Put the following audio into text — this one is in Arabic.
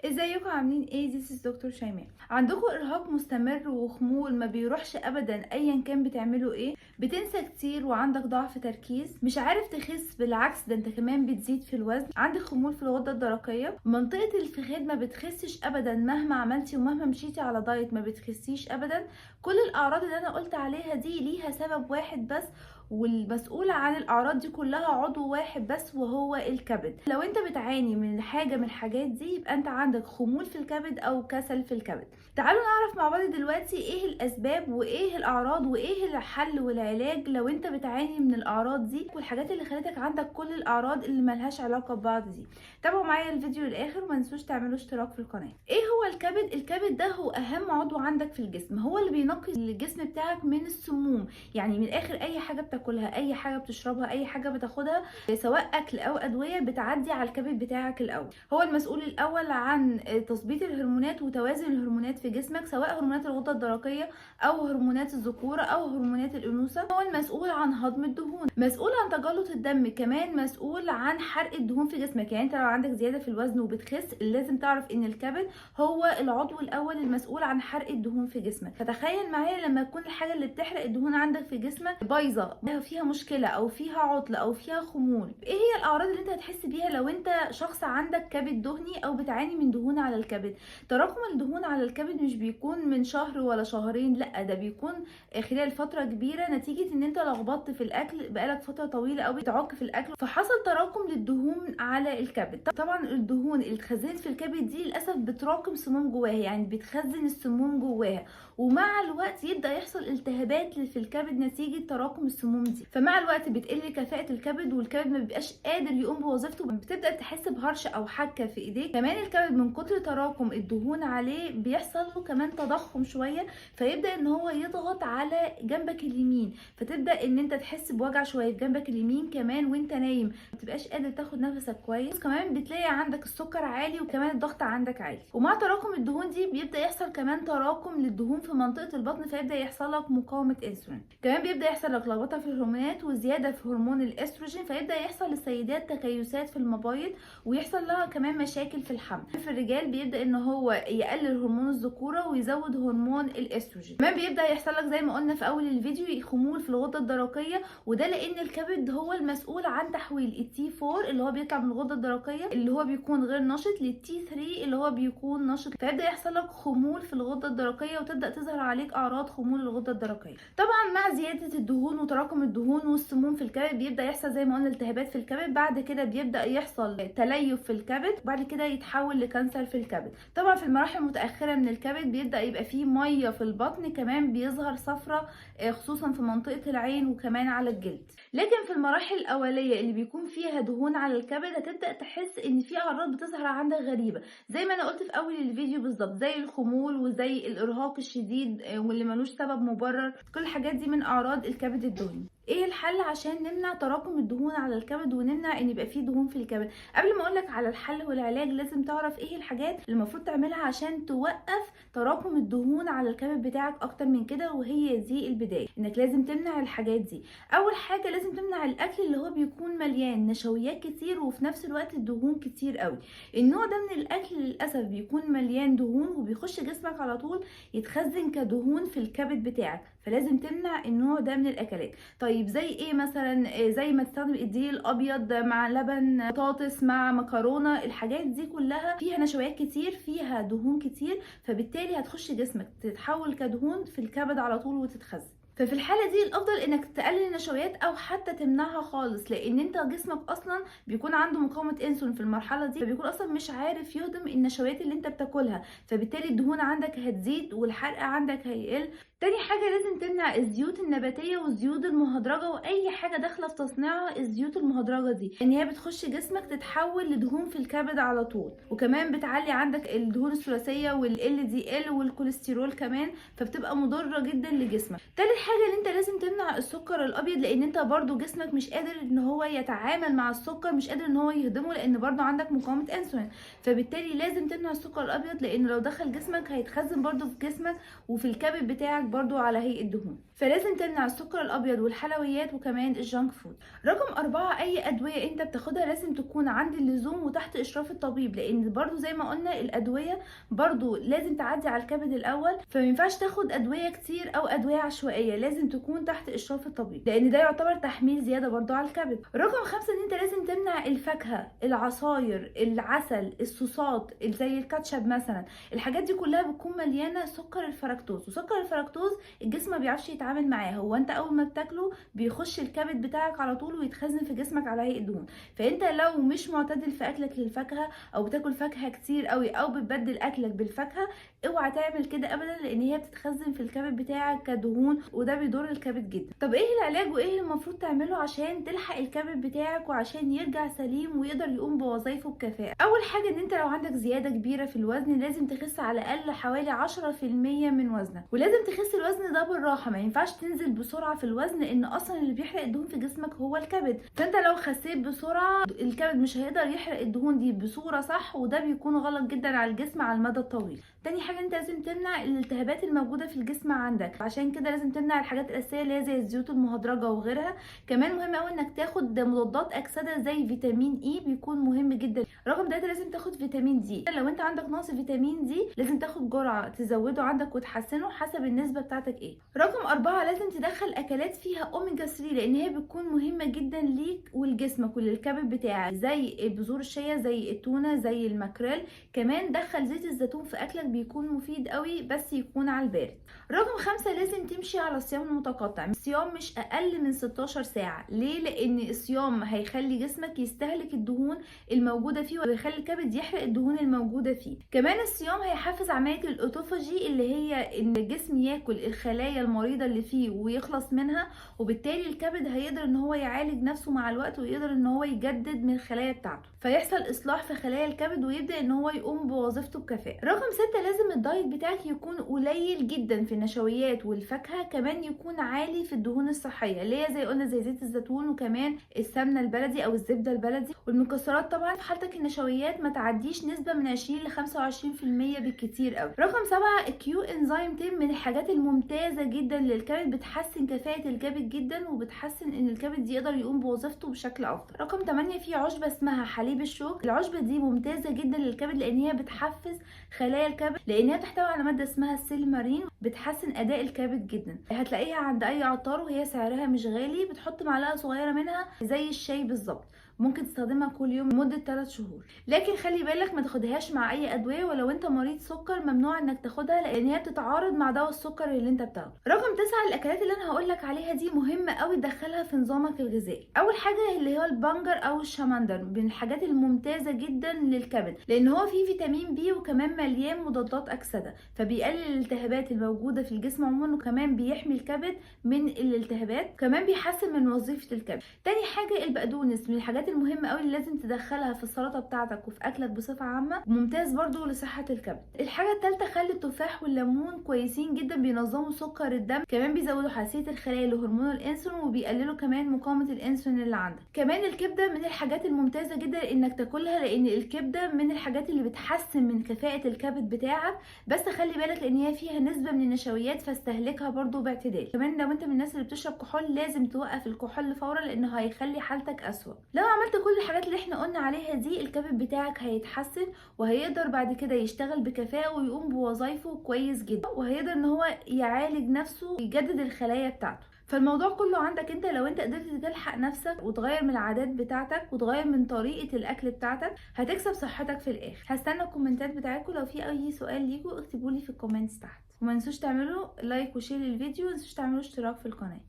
ازيكم عاملين ايه؟ This is دكتور شيماء. عندكم ارهاق مستمر وخمول ما بيروحش ابدا ايا كان بتعملوا ايه؟ بتنسى كتير وعندك ضعف تركيز، مش عارف تخس، بالعكس ده انت كمان بتزيد في الوزن، عندك خمول في الغده الدرقيه، منطقه الفخذ ما بتخسش ابدا مهما عملتي ومهما مشيتي على دايت ما بتخسيش ابدا. كل الاعراض اللي انا قلت عليها دي ليها سبب واحد بس، والمسؤول عن الاعراض دي كلها عضو واحد بس وهو الكبد. لو انت بتعاني من حاجه من الحاجات دي يبقى انت عندك خمول في الكبد او كسل في الكبد. تعالوا نعرف مع بعض دلوقتي ايه الاسباب وايه الاعراض وايه الحل والعلاج لو انت بتعاني من الاعراض دي والحاجات اللي خلتك عندك كل الاعراض اللي ملهاش علاقه ببعض دي. تابعوا معايا الفيديو للاخر وما تنسوش تعملوا اشتراك في القناه. ايه هو الكبد؟ الكبد ده هو اهم عضو عندك في الجسم، هو اللي بينقي الجسم بتاعك من السموم. يعني من الاخر اي حاجه بتاكلها، اي حاجه بتشربها، اي حاجه بتاخدها سواء اكل او ادويه بتعدي على الكبد بتاعك الاول. هو المسؤول الاول عن تظبيط الهرمونات وتوازن الهرمونات في جسمك، سواء هرمونات الغده الدرقيه او هرمونات الذكوره او هرمونات الانوثه. هو المسؤول عن هضم الدهون، مسؤول عن تجلط الدم، كمان مسؤول عن حرق الدهون في جسمك. يعني انت لو عندك زياده في الوزن وبتخس لازم تعرف ان الكبد هو العضو الاول المسؤول عن حرق الدهون في جسمك. فتخيل معايا لما تكون الحاجه اللي بتحرق الدهون عندك في جسمك بايظه، فيها مشكله او فيها عطل او فيها خمول، ايه هي الاعراض اللي انت هتحس بيها لو انت شخص عندك كبد دهني او بتعاني من دهون على الكبد؟ تراكم الدهون على الكبد مش بيكون من شهر ولا شهرين، لا ده بيكون خلال فتره كبيره نتيجه ان انت لخبطت في الاكل بقالك فتره طويله او بتعك في الاكل فحصل تراكم للدهون على الكبد. طبعا الدهون اللي اتخزنت في الكبد دي للاسف بتراكم سموم جواها، يعني بتخزن السموم جواها، ومع الوقت يبدا يحصل التهابات في الكبد نتيجه تراكم السموم دي. فمع الوقت بتقل كفاءه الكبد والكبد ما بيبقاش قادر يقوم بوظيفته، بتبدا تحس بهرش او حكه في ايديك. كمان الكبد من كتر تراكم الدهون عليه بيحصل له كمان تضخم شويه، فيبدا ان هو يضغط على جنبك اليمين، فتبدا ان انت تحس بوجع شويه في جنبك اليمين كمان وانت نايم، ما بتبقاش قادر تاخد نفسك كويس. كمان بتلاقي عندك السكر عالي وكمان الضغط عندك عالي. ومع تراكم الدهون دي بيبدا يحصل كمان تراكم للدهون في منطقه البطن، فيبدا يحصل لك مقاومه انسولين. كمان بيبدا يحصل لك لخبطه في الهرمونات وزياده في هرمون الاستروجين، فيبدا يحصل للسيدات تكيسات في المبايض ويحصل لها كمان مشاكل في الحمل. في الرجال بيبدا ان هو يقلل هرمون الذكوره ويزود هرمون الاستروجين. كمان بيبدا يحصل لك زي ما قلنا في اول الفيديو خمول في الغده الدرقيه، وده لان الكبد هو المسؤول عن تحويل التي 4 اللي هو بيطلع من الغده الدرقيه اللي هو بيكون غير نشط للتي 3 اللي هو بيكون نشط، فيبدا يحصل لك خمول في الغده الدرقيه وتبدا تظهر عليك اعراض خمول الغده الدرقيه. طبعا مع زياده الدهون وتراكم الدهون والسموم في الكبد بيبدا يحصل زي ما قلنا التهابات في الكبد، بعد كده بيبدا يحصل تليف في الكبد، وبعد كده يتحول لكانسر في الكبد. طبعا في المراحل المتاخره من الكبد بيبدا يبقى فيه ميه في البطن، كمان بيظهر صفرة خصوصا في منطقه العين وكمان على الجلد. لكن في المراحل الاوليه اللي بيكون فيها دهون على الكبد هتبدا تحس ان في اعراض بتظهر عندك غريبه، زي ما انا قلت في اول الفيديو بالظبط، زي الخمول وزي الارهاق الشديد واللي ملوش سبب مبرر. كل الحاجات دي من اعراض الكبد الدهني. ايه الحل عشان نمنع تراكم الدهون على الكبد ونمنع ان يبقى فيه دهون في الكبد؟ قبل ما اقولك على الحل والعلاج لازم تعرف ايه الحاجات اللي المفروض تعملها عشان توقف تراكم الدهون على الكبد بتاعك اكتر من كده، وهي دي البدايه، انك لازم تمنع الحاجات دي. اول حاجه لازم تمنع الاكل اللي هو بيكون مليان نشويات كتير وفي نفس الوقت الدهون كتير قوي. النوع ده من الاكل للاسف بيكون مليان دهون وبيخش جسمك على طول يتخزن كدهون في الكبد بتاعك، فلازم تمنع النوع ده من الاكلات. طيب زي ايه مثلا؟ زي ما تستخدم الدقيق الابيض مع لبن، بطاطس مع مكرونه، الحاجات دي كلها فيها نشويات كتير، فيها دهون كتير، فبالتالي هتخش جسمك تتحول كدهون في الكبد على طول وتتخزن. ففي الحاله دي الافضل انك تقلل النشويات او حتى تمنعها خالص، لان انت جسمك اصلا بيكون عنده مقاومه انسولين في المرحله دي، فبيكون اصلا مش عارف يهضم النشويات اللي انت بتاكلها، فبالتالي الدهون عندك هتزيد والحرق عندك هيقل. تاني حاجه لازم تمنع الزيوت النباتيه والزيوت المهدرجه واي حاجه داخله في تصنيعها الزيوت المهدرجه دي، ان هي بتخش جسمك تتحول لدهون في الكبد على طول، وكمان بتعلي عندك الدهون الثلاثيه والال دي ال والكوليسترول كمان، فبتبقى مضره جدا لجسمك. تالت حاجه ان انت لازم تمنع السكر الابيض، لان انت برضو جسمك مش قادر ان هو يتعامل مع السكر، مش قادر ان هو يهضمه، لان برضو عندك مقاومه انسولين، فبالتالي لازم تمنع السكر الابيض، لان لو دخل جسمك هيتخزن برضو في جسمك وفي الكبد بتاعك برضو على هيئة دهون. فلازم تمنع السكر الابيض والحلويات وكمان الجانك فود. رقم 4، اي ادوية انت بتاخدها لازم تكون عند اللزوم وتحت اشراف الطبيب، لان برضو زي ما قلنا الادوية برضو لازم تعدي على الكبد الاول، فمينفعش تاخد ادوية كتير او ادوية عشوائية، لازم تكون تحت اشراف الطبيب لان ده يعتبر تحميل زيادة برضو على الكبد. رقم 5، ان انت لازم تمنع الفاكهة، العصاير، العسل، الصوصات زي الكاتشب مثلا. الحاجات دي كلها بتكون مليانة سكر الفركتوز، وسكر الفركتوز الجسم ما بيعرفش يتعامل معاه. هو انت اول ما بتاكله بيخش الكبد بتاعك على طول ويتخزن في جسمك على هيئة دهون. فانت لو مش معتدل في اكلك للفاكهة او بتاكل فاكهة كتير قوي او بتبدل اكلك بالفاكهة، اوعى تعمل كده ابدا، لان هي بتتخزن في الكبد بتاعك كدهون وده بيضر الكبد جدا. طب ايه العلاج وايه المفروض تعمله عشان تلحق الكبد بتاعك وعشان يرجع سليم ويقدر يقوم بوظائفه بكفاءة؟ اول حاجة ان انت لو عندك زيادة كبيرة في الوزن لازم تخس على الاقل حوالي 10% من وزنك، ولازم تخس الوزن ده بالراحة، ما ينفعش تنزل بسرعة في الوزن لان اصلا اللي بيحرق الدهون في جسمك هو الكبد. فانت لو خسيت بسرعة الكبد مش هيقدر يحرق الدهون دي بصورة صح، وده بيكون غلط جدا على الجسم على المدى الطويل. تاني حاجة انت لازم تمنع الالتهابات الموجودة في الجسم عندك، عشان كده لازم تمنع الحاجات الاساسية اللي هي زي الزيوت المهدرجة وغيرها. كمان مهم قوي انك تاخد مضادات اكسدة زي فيتامين اي، بيكون مهم جدا. رقم 3، لازم تاخد فيتامين دي. لو انت عندك نقص فيتامين دي لازم تاخد جرعة تزوده عندك وتحسنه حسب النسبة بتاعتك ايه. رقم 4، لازم تدخل اكلات فيها اوميجا 3 لان هي بتكون مهمة جدا ليك ولجسمك وللكبد بتاعك، زي بذور الشيا، زي التونة، زي الماكريل. كمان دخل زيت الزيتون في اكلك بيكون مفيد قوي بس يكون على البارد. رقم 5، لازم تمشي على الصيام المتقطع. الصيام مش اقل من 16 ساعة. ليه؟ لان الصيام هيخلي جسمك يستهلك الدهون الموجودة فيه ويخلي الكبد يحرق الدهون الموجودة فيه. كمان الصيام هيحفز عملية الاوتوفاجي اللي هي ان الجسم ياكل الخلايا المريضة اللي فيه ويخلص منها، وبالتالي الكبد هيقدر ان هو يعالج نفسه مع الوقت ويقدر ان هو يجدد من الخلايا بتاعته، فيحصل اصلاح في خلايا الكبد ويبدأ ان هو يقوم بوظيفته بكفاءة. رقم 6، لازم الدايت بتاعك يكون قليل جدا في النشويات والفاكهة، كمان يكون عالي في الدهون الصحية اللي هي زي قلنا زي زيت الزيتون وكمان السمنة البلدي او الزبدة البلدي والمكسرات. طبعا في حالتك النشويات ما تعديش نسبة من 20 ل 25% بالكتير قوي. رقم 7، الكيو انزيم 10 من الحاجات الممتازة جدا للكبد، بتحسن كفاءة الكبد جدا وبتحسن ان الكبد يقدر يقوم بوظيفته بشكل افضل. رقم 8، في عشبة اسمها حليب الشوك. العشبة دي ممتازة جدا للكبد لان هي بتحفز خلايا الكبد، لان هي تحتوي على مادة اسمها السيلمارين، بتحسن اداء الكبد جدا. هتلاقيها عند اي عطار وهي سعرها مش غالي، بتحط معلقة صغيرة منها زي الشاي بالظبط، ممكن تستخدمها كل يوم لمدة 3 شهور. لكن خلي بالك ما تاخدهاش مع اي ادوية، ولو انت مريض سكر ممنوع انك تاخدها لان هي بتتعارض مع دواء السكر اللي انت بتاخده. رقم 9، الاكلات اللي انا هقولك عليها دي مهمة قوي تدخلها في نظامك الغذائي. اول حاجة اللي هو البنجر او الشمندر، من الحاجات الممتازة جدا للكبد لان هو فيه فيتامين بي وكمان مليان مضادات اكسدة، فبيقلل الالتهابات الموجودة في الجسم عموما، وكمان بيحمي الكبد من الالتهابات، كمان بيحسن من وظيفة الكبد. تاني حاجة البقدونس، من الحاجات المهمة قوي اللي لازم تدخلها في السلطة بتاعتك وفي اكلك بصفة عامة، ممتاز برضو لصحة الكبد. الحاجة الثالثة، خل التفاح والليمون كويسين جدا، بينظموا سكر الدم، كمان بيزودوا حساسية الخلايا لهرمون الانسولين وبيقللوا كمان مقاومة الانسولين اللي عندك. كمان الكبدة من الحاجات الممتازة جدا انك تاكلها لان الكبدة من الحاجات اللي بتحسن من كفاءة الكبد بتاعك، بس خلي بالك لان هي فيها نسبة من النشويات فاستهلكها برضو باعتدال. كمان لو انت من الناس اللي بتشرب كحول لازم توقف الكحول فورا لانه هيخلي حالتك اسوأ. لو عملت كل الحاجات اللي احنا قلنا عليها دي الكبد بتاعك هيتحسن وهيقدر بعد كده يشتغل بكفاءة ويقوم بوظائفه كويس جدا، وهيقدر ان هو يعالج نفسه ويجدد الخلايا بتاعته. فالموضوع كله عندك انت، لو انت قدرت تلحق نفسك وتغير من العادات بتاعتك وتغير من طريقة الاكل بتاعتك هتكسب صحتك في الاخر. هستنى الكومنتات بتاعتكم، لو في اي سؤال ليكوا اكتبولي في الكومنتس تحت، وما تنسوش تعملوا لايك وشير للفيديو، وما تنسوش تعملوا اشتراك في القناة.